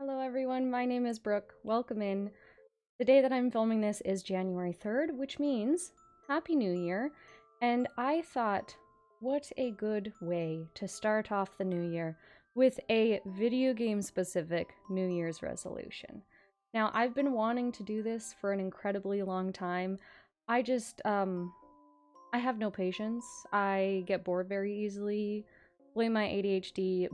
Hello everyone, my name is Brooke. Welcome in. The day that I'm filming this is January 3rd, which means Happy New Year. And I thought, what a good way to start off the new year with a video game specific New Year's resolution. Now, I've been wanting to do this for an incredibly long time. I have no patience. I get bored very easily. Blame my ADHD,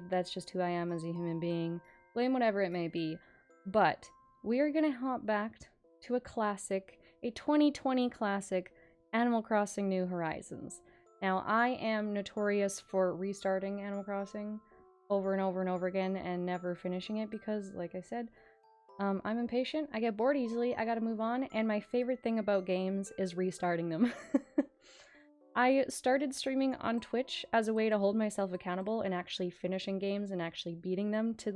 that's just who I am as a human being, blame whatever it may be. But we are gonna hop back to a classic, a 2020 classic, Animal Crossing New Horizons. Now, I am notorious for restarting Animal Crossing over and over and over again and never finishing it because, like I said, I'm impatient, I get bored easily, I gotta move on, and my favorite thing about games is restarting them. I started streaming on Twitch as a way to hold myself accountable and actually finishing games and actually beating them to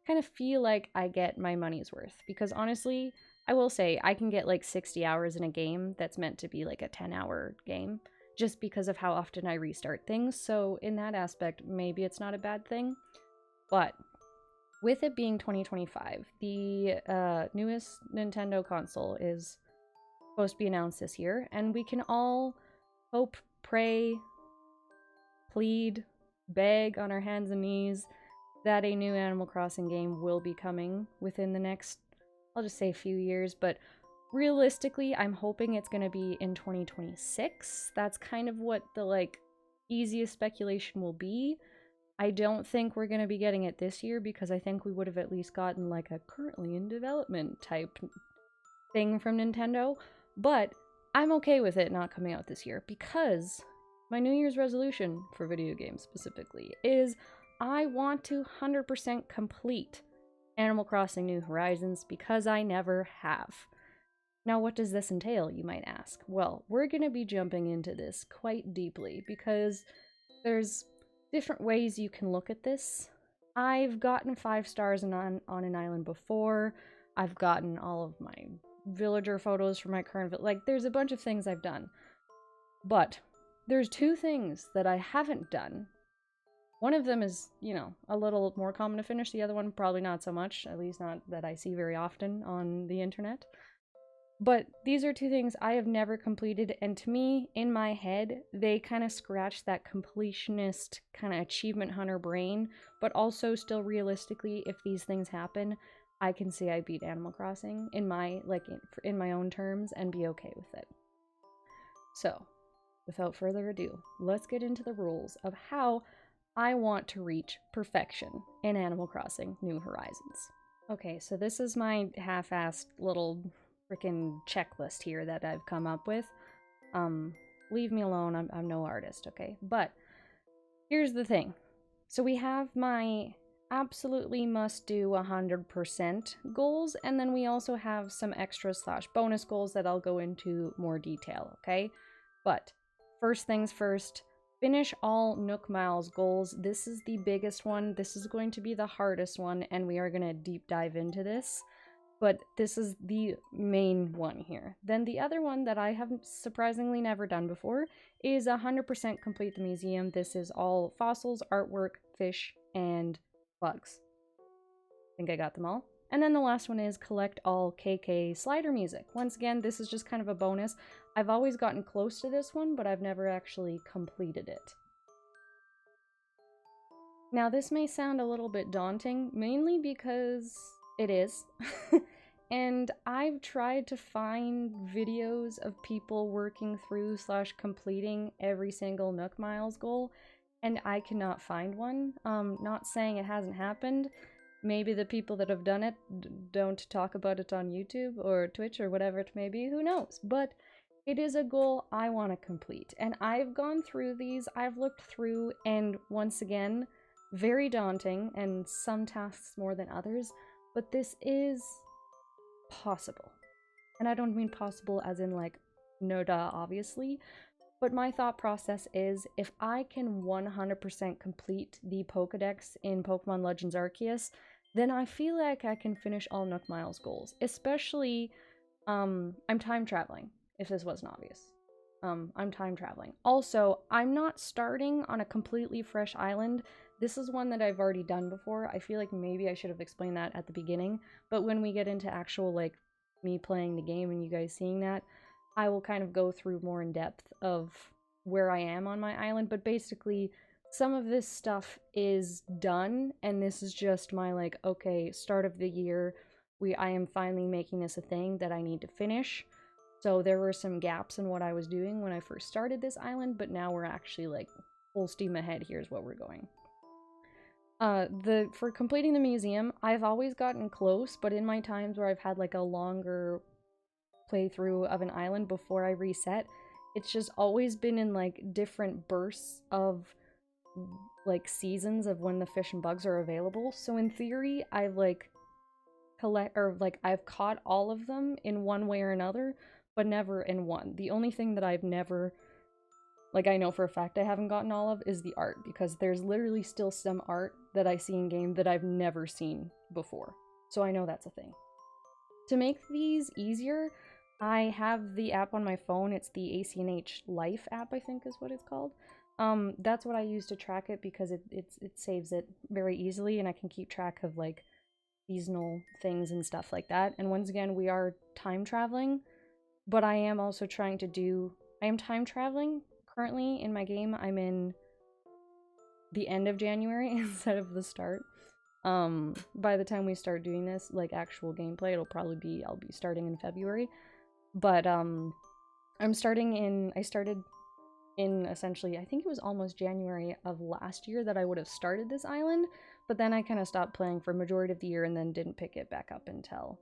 kind of feel like I get my money's worth. Because honestly, I will say I can get like 60 hours in a game that's meant to be like a 10-hour game just because of how often I restart things. So in that aspect, maybe it's not a bad thing. But with it being 2025, the newest Nintendo console is supposed to be announced this year, and we can all hope, pray, plead, beg on our hands and knees that a new Animal Crossing game will be coming within the next, I'll just say a few years, but realistically, I'm hoping it's going to be in 2026. That's kind of what the easiest speculation will be. I don't think we're going to be getting it this year because I think we would have at least gotten like a currently in development type thing from Nintendo, but I'm okay with it not coming out this year because my New Year's resolution for video games specifically is I want to 100% complete Animal Crossing New Horizons because I never have. Now, what does this entail, you might ask? Well, we're going to be jumping into this quite deeply because there's different ways you can look at this. I've gotten 5 stars on an island before. I've gotten all of my villager photos from my current there's a bunch of things I've done. But there's 2 things that I haven't done. One of them is, a little more common to finish. The other one probably not so much, at least not that I see very often on the internet. But these are 2 things I have never completed, and to me, in my head, they kind of scratch that completionist kind of achievement hunter brain, but also still realistically, if these things happen, I can say I beat Animal Crossing in my in my own terms and be okay with it. So, without further ado, let's get into the rules of how I want to reach perfection in Animal Crossing New Horizons. Okay, so this is my half-assed little freaking checklist here that I've come up with. Leave me alone, I'm no artist, okay? But here's the thing. So we have my absolutely must do 100% goals, and then we also have some extra / bonus goals that I'll go into more detail, okay? But first things first, finish all Nook Miles goals. This is the biggest one. This is going to be the hardest one, and we are going to deep dive into this. But this is the main one here. Then the other one that I have surprisingly never done before is 100% complete the museum. This is all fossils, artwork, fish, and bugs. I think I got them all. And then the last one is collect all KK slider music. Once again, this is just kind of a bonus. I've always gotten close to this one, but I've never actually completed it. Now, this may sound a little bit daunting, mainly because it is. And I've tried to find videos of people working through / completing every single Nook Miles goal, and I cannot find one. Not saying it hasn't happened. Maybe the people that have done it don't talk about it on YouTube or Twitch or whatever it may be, who knows? But it is a goal I want to complete, and I've gone through these, I've looked through, and once again, very daunting, and some tasks more than others, but this is possible. And I don't mean possible as in no duh, obviously, but my thought process is if I can 100% complete the Pokedex in Pokemon Legends Arceus, then I feel like I can finish all Nook Miles goals, especially I'm time traveling, if this wasn't obvious. I'm time traveling. Also, I'm not starting on a completely fresh island. This is one that I've already done before. I feel like maybe I should have explained that at the beginning, but when we get into actual, like, me playing the game and you guys seeing that, I will kind of go through more in depth of where I am on my island, but basically, some of this stuff is done, and this is just my, like, okay, start of the year, I am finally making this a thing that I need to finish. So there were some gaps in what I was doing when I first started this island, but now we're actually like full steam ahead. Here's what we're going. For completing the museum, I've always gotten close, but in my times where I've had like a longer playthrough of an island before I reset, it's just always been in like different bursts of like seasons of when the fish and bugs are available. So in theory, I've like I've caught all of them in one way or another, but never in one. The only thing that I've never, like, I know for a fact I haven't gotten all of is the art, because there's literally still some art that I see in game that I've never seen before. So I know that's a thing. To make these easier, I have the app on my phone. It's the ACNH Life app, I think is what it's called. That's what I use to track it, because it saves it very easily, and I can keep track of like seasonal things and stuff like that. And once again, we are time traveling, but I am also I am time traveling currently in my game. I'm in the end of January instead of the start. By the time we start doing this, like actual gameplay, I'll be starting in February. But I started in essentially, I think it was almost January of last year that I would have started this island, but then I kind of stopped playing for a majority of the year and then didn't pick it back up until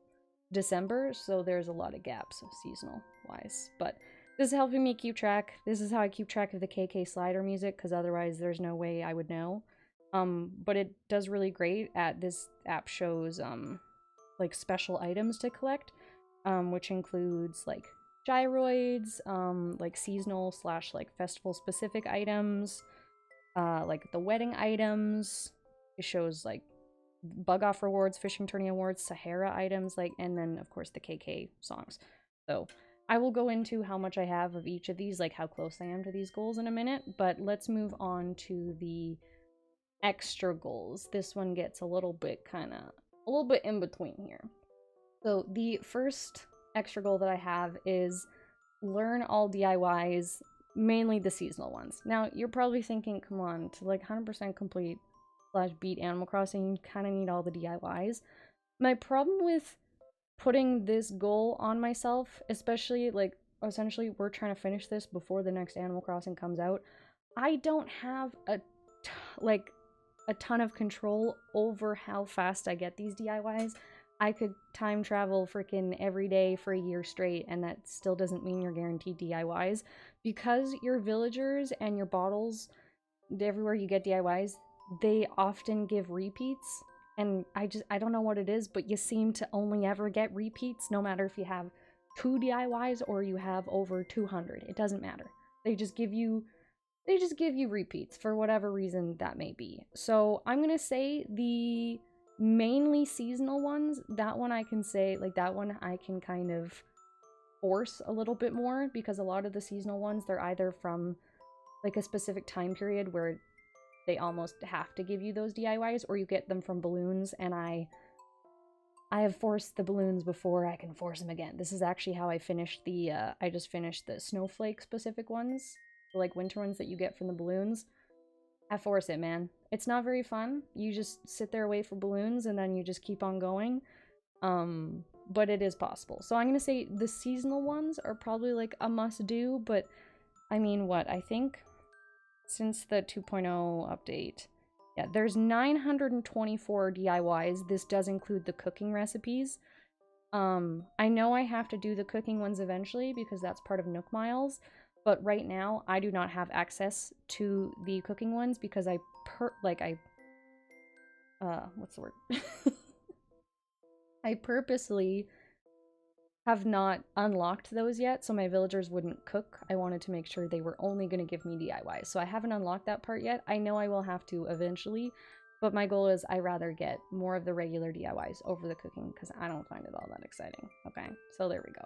December, so there's a lot of gaps seasonal wise. But this is helping me keep track. This is how I keep track of the KK slider music, because otherwise there's no way I would know. But it does really great at this app shows like special items to collect, which includes like gyroids, like seasonal / like festival specific items, like the wedding items. It shows like bug off rewards, fishing tourney awards, Sahara items, like, and then of course the KK songs. So I will go into how much I have of each of these, like how close I am to these goals in a minute, but let's move on to the extra goals. This one gets a little bit in between here. So the first extra goal that I have is learn all DIYs, mainly the seasonal ones. Now, you're probably thinking, come on, to like 100% complete / beat Animal Crossing, you kind of need all the DIYs. My problem with putting this goal on myself, especially like essentially we're trying to finish this before the next Animal Crossing comes out, I don't have a ton of control over how fast I get these DIYs. I could time travel freaking every day for a year straight, and that still doesn't mean you're guaranteed DIYs, because your villagers and your bottles, everywhere you get DIYs, they often give repeats, and I don't know what it is, but you seem to only ever get repeats, no matter if you have 2 DIYs or you have over 200. It doesn't matter. They just give you repeats for whatever reason that may be. So I'm gonna say the mainly seasonal ones, that one I can say, like, that one I can kind of force a little bit more, because a lot of the seasonal ones, they're either from like a specific time period where they almost have to give you those DIYs, or you get them from balloons, and I have forced the balloons before I can force them again. This is actually how I finished I just finished the snowflake specific ones, the like winter ones that you get from the balloons. I force it, man. It's not very fun. You just sit there, wait for balloons, and then you just keep on going. But it is possible. So I'm gonna say the seasonal ones are probably like a must-do, but I mean, what, I think since the 2.0 update, yeah, there's 924 DIYs. This does include the cooking recipes. I know I have to do the cooking ones eventually because that's part of Nook Miles, but right now I do not have access to the cooking ones because what's the word? I purposely have not unlocked those yet, so my villagers wouldn't cook. I wanted to make sure they were only going to give me DIYs, so I haven't unlocked that part yet. I know I will have to eventually, but my goal is I rather get more of the regular DIYs over the cooking because I don't find it all that exciting. Okay, so there we go.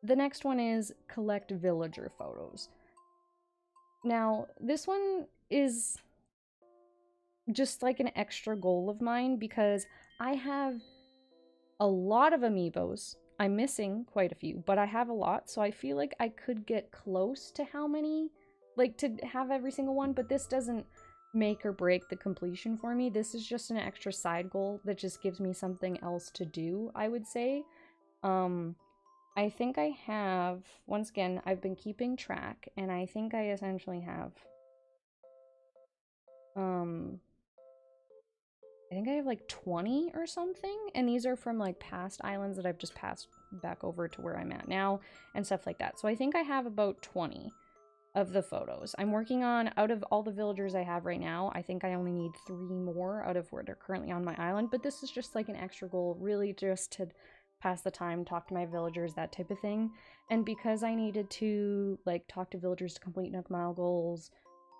the next one is collect villager photos. Now, this one is just like an extra goal of mine because I have a lot of amiibos. I'm missing quite a few, but I have a lot, so I feel like I could get close to how many, like to have every single one, but this doesn't make or break the completion for me. This is just an extra side goal that just gives me something else to do, I would say. I think I have, once again, I've been keeping track, and I think I essentially have, I think I have like 20 or something, and these are from like past islands that I've just passed back over to where I'm at now and stuff like that. So I think I have about 20 of the photos. I'm working on, out of all the villagers I have right now, I think I only need 3 more out of where they're currently on my island, but this is just like an extra goal, really just to pass the time, talk to my villagers, that type of thing. And because I needed to like talk to villagers to complete Nook Mile goals,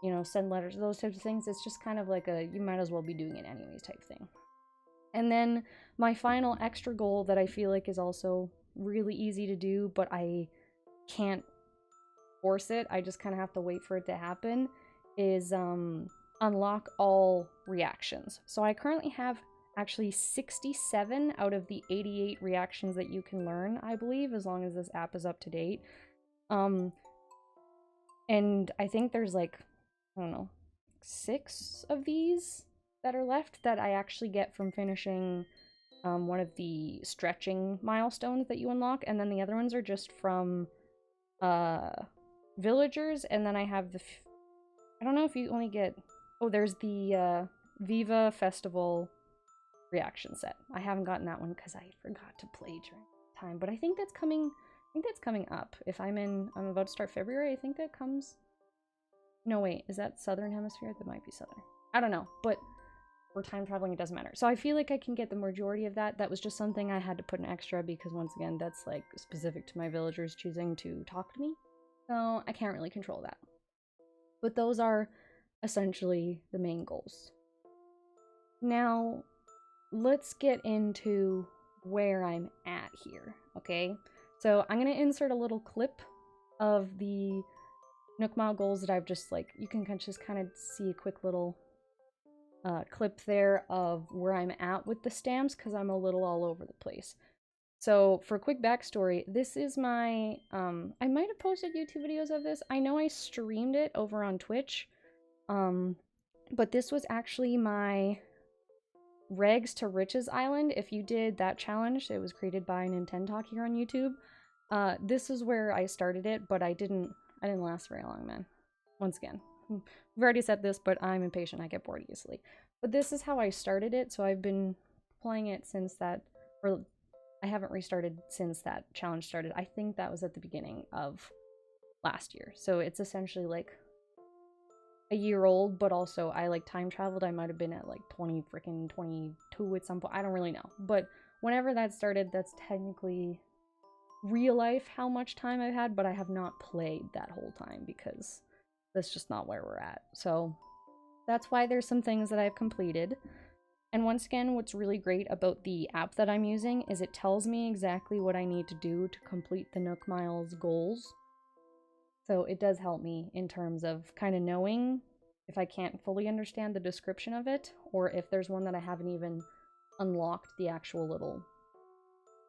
you know, send letters, those types of things, it's just kind of like a you might as well be doing it anyways type thing. And then my final extra goal that I feel like is also really easy to do, but I can't force it, I just kind of have to wait for it to happen, is unlock all reactions. So I currently have actually 67 out of the 88 reactions that you can learn, I believe, as long as this app is up to date. And I think there's like, I don't know, 6 of these that are left that I actually get from finishing one of the stretching milestones that you unlock, and then the other ones are just from villagers, and then I have the I don't know if you only get, oh, there's the Viva Festival reaction set. I haven't gotten that one because I forgot to play during time, but I think that's coming up. If I'm about to start February, I think that comes, no wait, is that Southern Hemisphere? That might be Southern. I don't know, but we're time traveling, it doesn't matter. So I feel like I can get the majority of that. That was just something I had to put an extra because once again, that's like specific to my villagers choosing to talk to me. So I can't really control that. But those are essentially the main goals. Now, let's get into where I'm at here, okay? So I'm going to insert a little clip of the Nook Mile goals that I've just like, you can just kind of see a quick little clip there of where I'm at with the stamps because I'm a little all over the place. So for a quick backstory, this is my, I might have posted YouTube videos of this. I know I streamed it over on Twitch, but this was actually my Rags to Riches Island. If you did that challenge, it was created by Nintendo here on YouTube. This is where I started it, but I didn't last very long, man. Once again, we've already said this, but I'm impatient. I get bored easily. But this is how I started it, so I've been playing it since that, or I haven't restarted since that challenge started. I think that was at the beginning of last year. So it's essentially like a year old, but also I like time traveled. I might have been at like 22 at some point. I don't really know. But whenever that started, that's technically real life how much time I've had, but I have not played that whole time because that's just not where we're at. So that's why there's some things that I've completed. And once again, what's really great about the app that I'm using is it tells me exactly what I need to do to complete the Nook Miles goals. So it does help me in terms of kind of knowing if I can't fully understand the description of it, or if there's one that I haven't even unlocked the actual little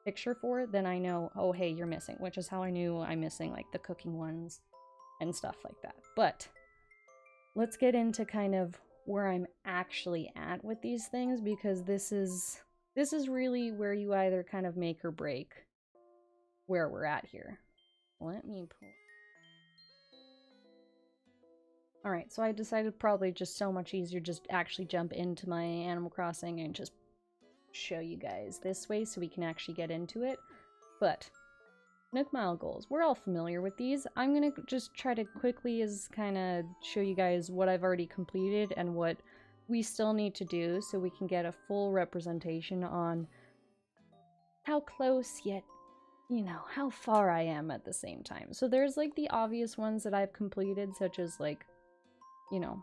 picture for, then I know, oh, hey, you're missing, which is how I knew I'm missing like the cooking ones and stuff like that. But let's get into kind of where I'm actually at with these things, because this is really where you either kind of make or break where we're at here. Let me pull. Alright, so I decided probably just so much easier just actually jump into my Animal Crossing and just show you guys this way so we can actually get into it. But Nook Mile goals, we're all familiar with these. I'm gonna just try to quickly kind of show you guys what I've already completed and what we still need to do so we can get a full representation on how close yet, you know, how far I am at the same time. So there's like the obvious ones that I've completed, such as like, you know,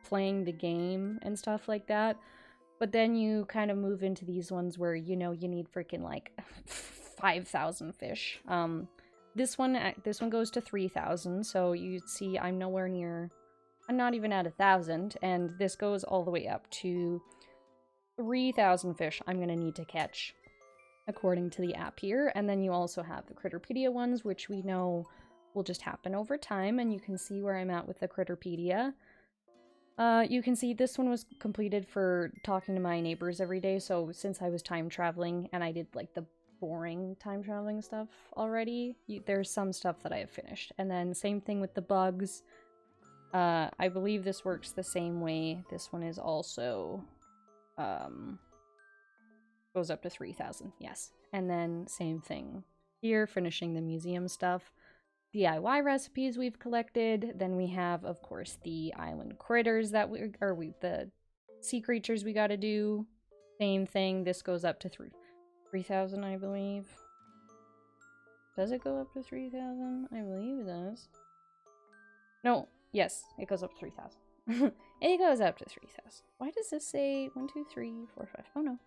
playing the game and stuff like that. But then you kind of move into these ones where, you know, you need freaking like 5,000 fish. This one goes to 3,000, so you see I'm nowhere near, I'm not even at 1,000, and this goes all the way up to 3,000 fish I'm gonna need to catch according to the app here. And then you also have the Critterpedia ones, which we know will just happen over time, and you can see where I'm at with the Critterpedia. You can see this one was completed for talking to my neighbors every day, so since I was time traveling and I did like the boring time traveling stuff already, there's some stuff that I have finished. And then same thing with the bugs. I believe this works the same way. This one is also goes up to 3,000, yes. And then same thing here, finishing the museum stuff. DIY recipes we've collected. Then we have, of course, the island critters that the sea creatures we gotta do. Same thing. This goes up to 3,000, I believe. Does it go up to 3,000? I believe it does. No, yes, it goes up to 3,000. It goes up to 3,000. Why does this say 1, 2, 3, 4, 5? Oh no.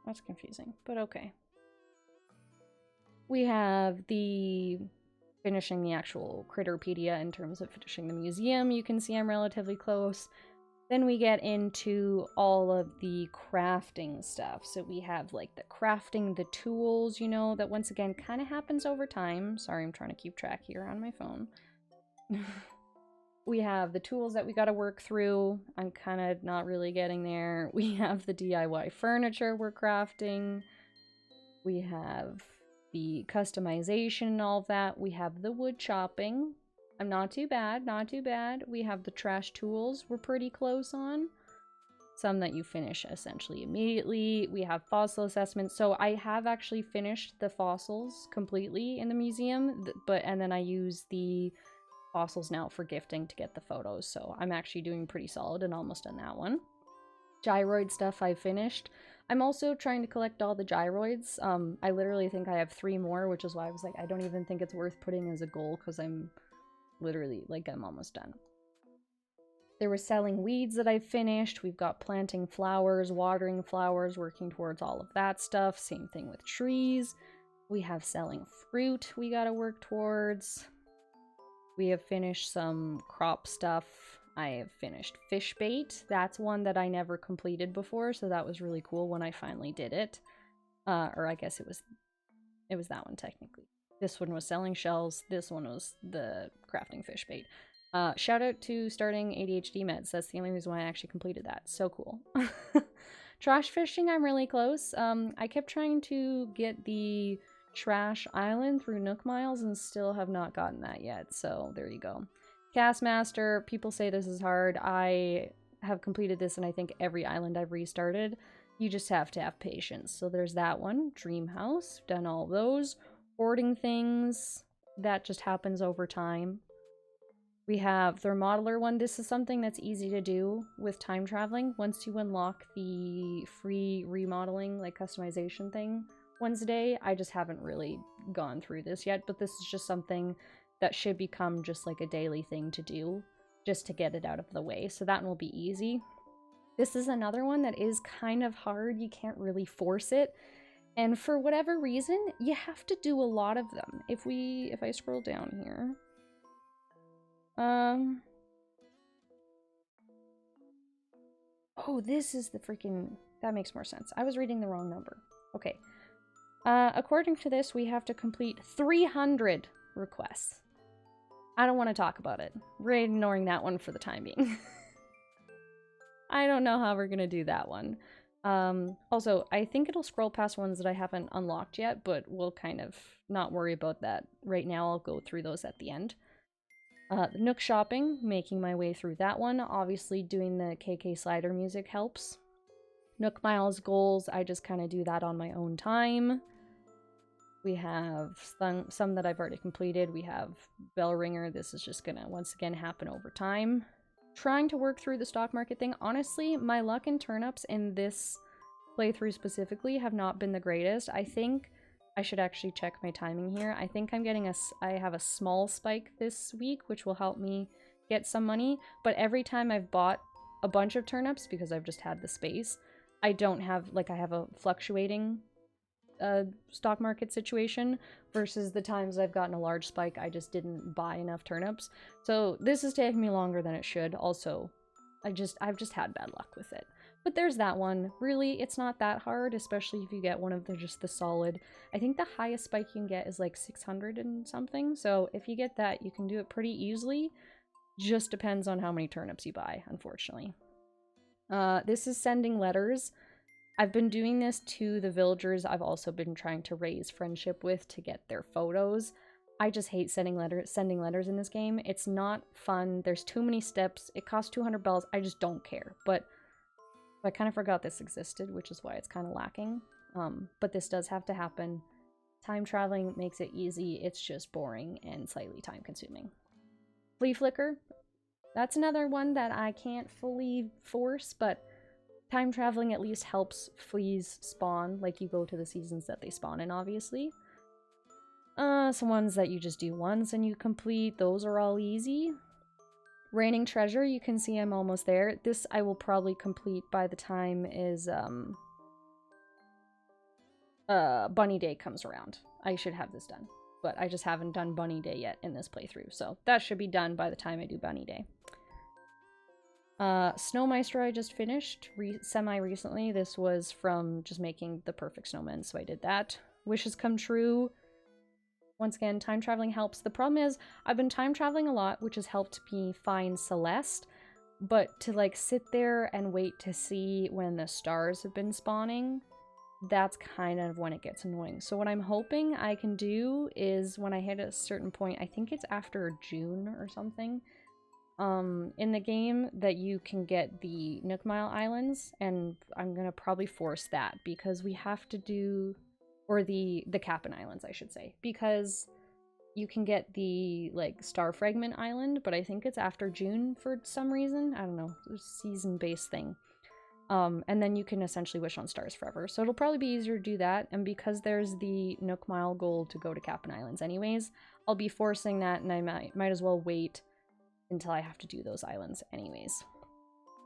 That's confusing, but okay. We have the finishing the actual Critterpedia in terms of finishing the museum. You can see I'm relatively close. Then we get into all of the crafting stuff. So we have like the crafting the tools, you know, that once again kind of happens over time. Sorry, I'm trying to keep track here on my phone. We have the tools that we got to work through. I'm kind of not really getting there. We have the DIY furniture we're crafting. We have the customization and all of that. We have the wood chopping. I'm not too bad, not too bad. We have the trash tools we're pretty close on. Some that you finish essentially immediately. We have fossil assessments. So I have actually finished the fossils completely in the museum, and then I use the fossils now for gifting to get the photos, so I'm actually doing pretty solid and almost done that one. Gyroid stuff I finished. I'm also trying to collect all the gyroids. I literally think I have 3 more, which is why I was like, I don't even think it's worth putting as a goal, because I'm literally, like, I'm almost done. There was selling weeds that I finished. We've got planting flowers, watering flowers, working towards all of that stuff. Same thing with trees. We have selling fruit we gotta work towards. We have finished some crop stuff. I have finished fish bait. That's one that I never completed before, so that was really cool when I finally did it. Or I guess it was that one technically. This one was selling shells. This one was the crafting fish bait. Shout out to starting ADHD meds. That's the only reason why I actually completed that. So cool. Trash fishing, I'm really close. I kept trying to get the Trash Island through Nook Miles and still have not gotten that yet, so there you go. Cast Master, people say this is hard. I have completed this and I think every island I've restarted. You just have to have patience. So there's that one. Dream House, done all those. Hoarding things, that just happens over time. We have the Remodeler one. This is something that's easy to do with time traveling. Once you unlock the free remodeling, like customization thing, Wednesday, I just haven't really gone through this yet, but this is just something that should become just like a daily thing to do, just to get it out of the way. So that one will be easy. This is another one that is kind of hard. You can't really force it. And for whatever reason, you have to do a lot of them. If I scroll down here. Oh, this is the freaking... That makes more sense. I was reading the wrong number. Okay. According to this, we have to complete 300 requests. I don't want to talk about it. We're ignoring that one for the time being. I don't know how we're going to do that one. Also, I think it'll scroll past ones that I haven't unlocked yet, but we'll kind of not worry about that right now. I'll go through those at the end. The Nook shopping, making my way through that one. Obviously, doing the KK slider music helps. Nook Miles goals, I just kind of do that on my own time. We have some that I've already completed. We have Bell Ringer. This is just gonna, once again, happen over time. Trying to work through the stock market thing. Honestly, my luck and turnips in this playthrough specifically have not been the greatest. I think I should actually check my timing here. I think I'm getting I have a small spike this week, which will help me get some money. But every time I've bought a bunch of turnips, because I've just had the space, I don't have, like, I have a fluctuating stock market situation versus the times I've gotten a large spike, I just didn't buy enough turnips. So this is taking me longer than it should. Also, I've just had bad luck with it. But there's that one. Really, it's not that hard, especially if you get one of the solid. I think the highest spike you can get is like 600 and something. So if you get that, you can do it pretty easily. Just depends on how many turnips you buy, unfortunately. This is sending letters. I've been doing this to the villagers I've also been trying to raise friendship with to get their photos. I just hate sending letters in this game. It's not fun. There's too many steps. It costs 200 bells. I just don't care. But I kind of forgot this existed, which is why it's kind of lacking. But this does have to happen. Time traveling makes it easy. It's just boring and slightly time consuming. Flea Flicker. That's another one that I can't fully force, but time traveling at least helps fleas spawn. Like, you go to the seasons that they spawn in, obviously. Some ones that you just do once and you complete. Those are all easy. Raining Treasure, you can see I'm almost there. This I will probably complete by the time is, Bunny Day comes around. I should have this done. But I just haven't done Bunny Day yet in this playthrough. So that should be done by the time I do Bunny Day. Snowmeister I just finished semi-recently. This was from just making the perfect snowman, so I did that. Wishes Come True. Once again, time traveling helps. The problem is, I've been time traveling a lot, which has helped me find Celeste, but to, like, sit there and wait to see when the stars have been spawning, that's kind of when it gets annoying. So what I'm hoping I can do is, when I hit a certain point, I think it's after June or something, in the game, that you can get the Nook Mile Islands, and I'm gonna probably force that, because we have to do... or the Cap'n Islands, I should say, because you can get the, like, Star Fragment Island, but I think it's after June for some reason. I don't know, it's a season-based thing. And then you can essentially wish on stars forever. So it'll probably be easier to do that, and because there's the Nook Mile goal to go to Cap'n Islands anyways, I'll be forcing that, and I might as well wait until I have to do those islands anyways.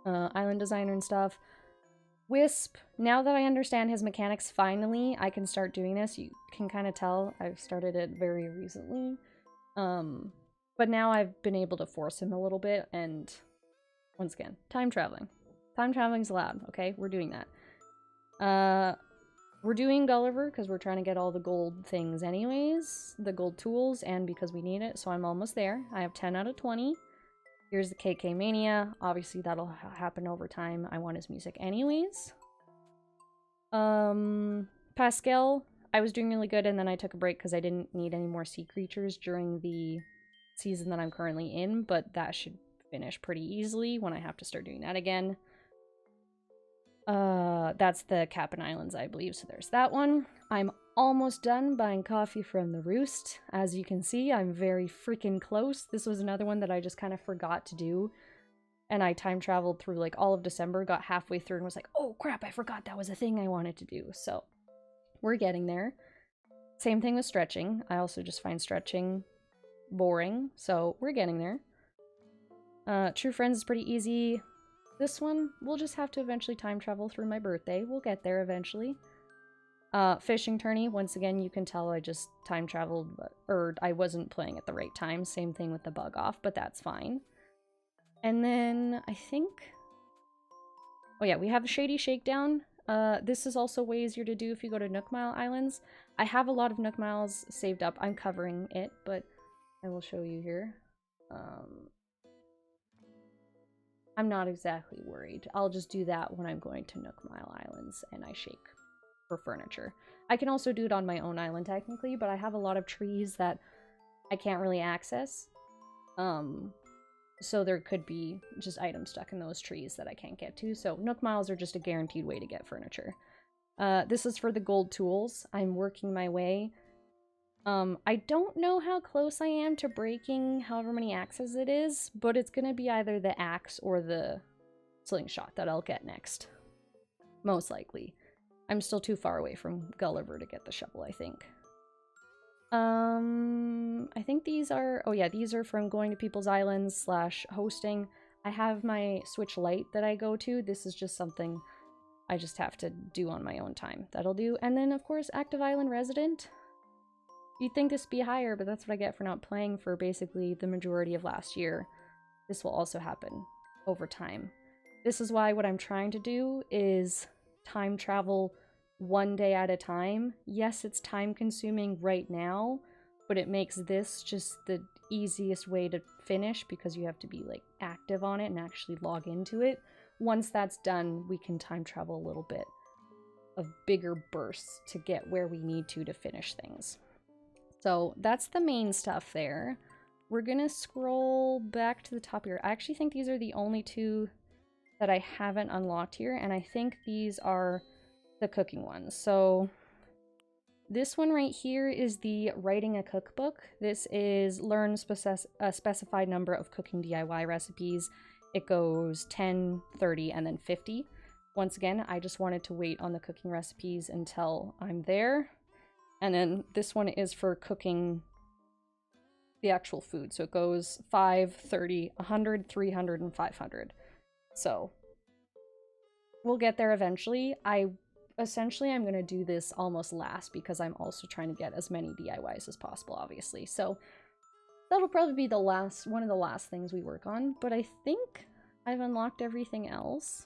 Island designer and stuff. Wisp, now that I understand his mechanics, finally, I can start doing this. You can kind of tell I've started it very recently. But now I've been able to force him a little bit, and once again, time traveling. Time traveling's allowed, okay? We're doing that. We're doing Gulliver because we're trying to get all the gold things anyways, the gold tools, and because we need it, so I'm almost there. I have 10 out of 20. Here's the KK Mania. Obviously, that'll happen over time. I want his music anyways. Pascal, I was doing really good, and then I took a break because I didn't need any more sea creatures during the season that I'm currently in, but that should finish pretty easily when I have to start doing that again. That's the Cap'n Islands, I believe, so there's that one. I'm almost done buying coffee from the Roost. As you can see, I'm very freaking close. This was another one that I just kind of forgot to do, and I time traveled through, like, all of December, got halfway through, and was like, oh crap, I forgot that was a thing I wanted to do. So we're getting there. Same thing with stretching. I also just find stretching boring, so we're getting there. True Friends is pretty easy. This one, we'll just have to eventually time travel through my birthday. We'll get there eventually. Fishing Tourney, once again, you can tell I just time traveled, or I wasn't playing at the right time. Same thing with the bug off, but that's fine. And then, I think... oh yeah, we have Shady Shakedown. This is also way easier to do if you go to Nook Mile Islands. I have a lot of Nook Miles saved up. I'm covering it, but I will show you here. I'm not exactly worried. I'll just do that when I'm going to Nook Mile Islands and I shake for furniture. I can also do it on my own island technically, but I have a lot of trees that I can't really access. So there could be just items stuck in those trees that I can't get to. So Nook Miles are just a guaranteed way to get furniture. This is for the gold tools. I'm working my way. I don't know how close I am to breaking however many axes it is, but it's gonna be either the axe or the slingshot that I'll get next. Most likely. I'm still too far away from Gulliver to get the shovel, I think. I think these are, oh yeah, these are from going to people's islands / hosting. I have my Switch Lite that I go to. This is just something I just have to do on my own time. That'll do. And then, of course, Active Island Resident. You'd think this would be higher, but that's what I get for not playing for basically the majority of last year. This will also happen over time. This is why what I'm trying to do is time travel one day at a time. Yes, it's time consuming right now, but it makes this just the easiest way to finish because you have to be like active on it and actually log into it. Once that's done, we can time travel a little bit of bigger bursts to get where we need to finish things. So that's the main stuff there. We're gonna scroll back to the top here. I actually think these are the only two that I haven't unlocked here, and I think these are the cooking ones. So this one right here is the writing a cookbook. This is learn a specified number of cooking DIY recipes. It goes 10, 30, and then 50. Once again, I just wanted to wait on the cooking recipes until I'm there. And then this one is for cooking the actual food. So it goes 5, 30, 100, 300, and 500. So we'll get there eventually. Essentially, I'm going to do this almost last because I'm also trying to get as many DIYs as possible, obviously. So that'll probably be one of the last things we work on. But I think I've unlocked everything else.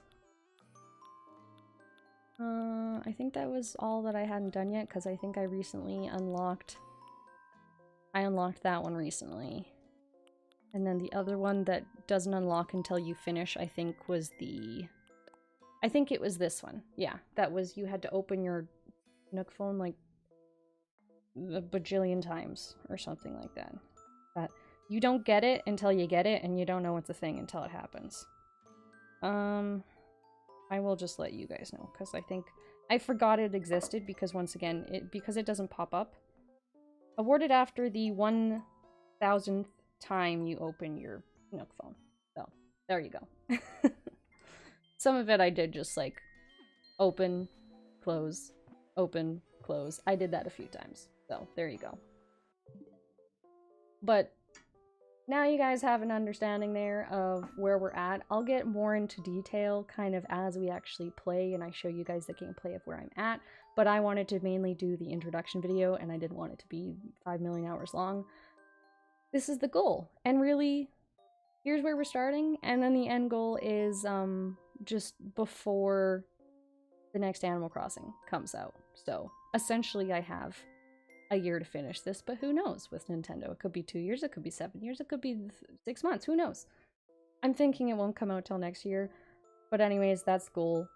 I think that was all that I hadn't done yet because I think I recently unlocked... I unlocked that one recently. And then the other one that doesn't unlock until you finish, I think was the... I think it was this one. Yeah, that was you had to open your Nook phone like a bajillion times or something like that. But you don't get it until you get it, and you don't know it's a thing until it happens. I will just let you guys know, because I think I forgot it existed because once again, because it doesn't pop up. Awarded after the 1000th time you open your Nook phone. So, there you go. Some of it I did just like open, close, open, close. I did that a few times. So, there you go. But now you guys have an understanding there of where we're at. I'll get more into detail kind of as we actually play and I show you guys the gameplay of where I'm at. But I wanted to mainly do the introduction video and I didn't want it to be 5 million hours long. This is the goal. And really, here's where we're starting. And then the end goal is just before the next Animal Crossing comes out. So essentially I have a year to finish this, but who knows with Nintendo? It could be 2 years, it could be 7 years, it could be 6 months, who knows? I'm thinking it won't come out till next year, but anyways, that's the goal.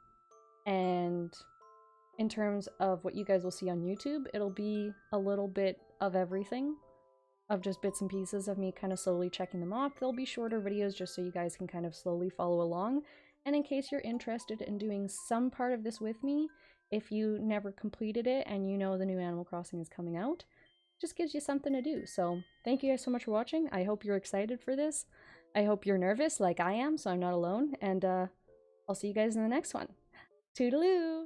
And in terms of what you guys will see on YouTube, it'll be a little bit of everything, of just bits and pieces of me kind of slowly checking them off. There'll be shorter videos just so you guys can kind of slowly follow along. And in case you're interested in doing some part of this with me, if you never completed it and you know the new Animal Crossing is coming out, just gives you something to do. So thank you guys so much for watching. I hope you're excited for this. I hope you're nervous like I am, so I'm not alone. And I'll see you guys in the next one. Toodaloo!